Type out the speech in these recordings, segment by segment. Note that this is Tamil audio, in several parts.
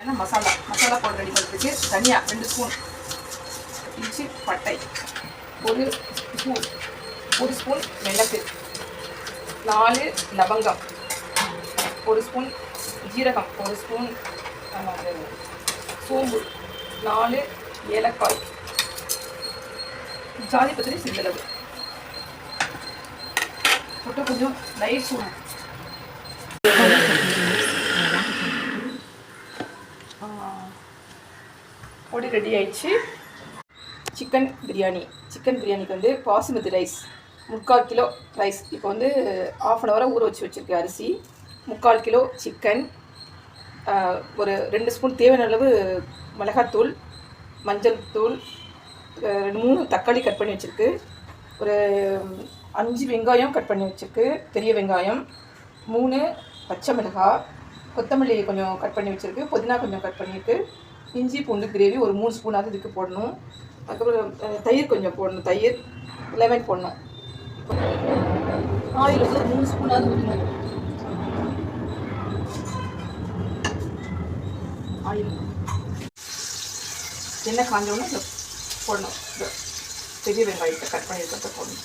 ஏன்னா மசாலா பவுடர் ரெடி பண்ணுறதுக்கு தனியாக 2 ஸ்பூன் இஞ்சி பட்டை, ஒரு ஸ்பூன் மிளகு, 4 லவங்கம், 1 ஸ்பூன் ஜீரகம், 1 ஸ்பூன் சோம்பு, 4 ஏலக்காய், ஜாதி பத்திரி சிறிதளவு போட்டு கொஞ்சம் லைட் சூடு. பொடி ரெடி ஆயிடுச்சு. சிக்கன் பிரியாணிக்கு வந்து பாசுமதி ரைஸ் 3/4 கிலோ ரைஸ். இப்போ வந்து 1/2 அன் ஹவராக ஊற வச்சுருக்கு அரிசி. 3/4 கிலோ சிக்கன், ஒரு 2 ஸ்பூன் தேவையான அளவு மிளகாத்தூள், மஞ்சள் தூள், 3 தக்காளி கட் பண்ணி வச்சுருக்கு, ஒரு 5 வெங்காயம் கட் பண்ணி வச்சுருக்கு, பெரிய வெங்காயம், 3 பச்சை மிளகாய், கொத்தமல்லி கொஞ்சம் கட் பண்ணி வச்சுருக்கு, புதினா கொஞ்சம் கட் பண்ணியிருக்கு, இஞ்சி பூண்டு கிரேவி ஒரு 3 ஸ்பூனாவது இதுக்கு போடணும். அதுக்கப்புறம் தயிர் கொஞ்சம் போடணும், தயிர், லெமன் போடணும். ஆயில் வந்து 3 ஸ்பூனாவது ஊற்றணும். ஆயில் எண்ணெய் காஞ்சோன்னு இதை போடணும். பெரிய வெங்காயத்தை கட் பண்ணியிருக்கிறத போடணும்.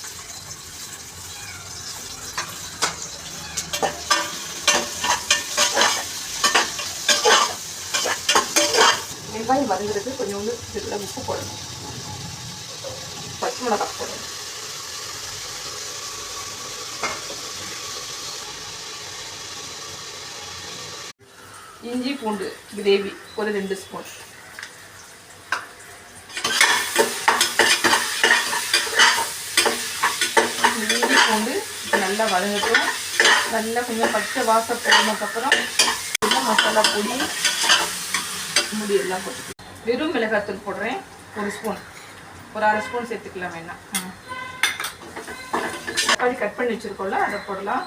வெங்காயம் வதங்குறது கொஞ்சோண்டு இதில் உப்பு போடணும், பச்சை மிளகாய் போடணும். இஞ்சி பூண்டு கிரேவி ஒரு 2 ஸ்பூன். இஞ்சி பூண்டு நல்லா வதங்கட்டும். நல்லா கொஞ்சம் பச்சை வாசம் போனதுக்கப்புறம் மசாலா பொடி எல்லாம் போட்டு வெறும் மிளகாத்தூள் போடுறேன். 1 ஸ்பூன், ஒரு 1/2 ஸ்பூன் சேர்த்துக்கலாம் வேணாம். தக்காளி கட் பண்ணி வச்சுருக்கோம்ல அதை போடலாம்.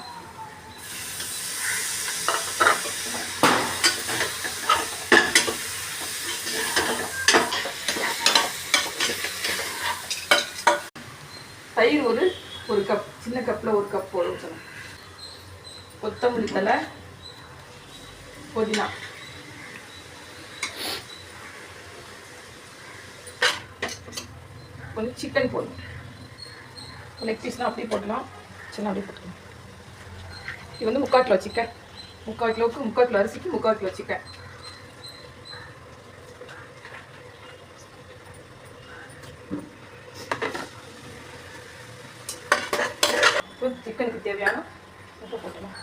தயிர் ஒரு கப், சின்ன கப்பில் 1 கப் போடுவோம். கொத்தமல்லி தழை, புதினா, கொஞ்சம் சிக்கன் போடணும். லெக் பீஸ்லாம் அப்படியே போடலாம், சின்ன அப்படியே போட்டுக்கலாம். இது வந்து 3/4 கிலோ சிக்கன். 3/4 கிலோவுக்கு 3/4 கிலோ அரிசிக்கு 3/4 கிலோ சிக்கன். சிக்கனுக்கு தேவையான உப்பு போட்டுக்கலாம்.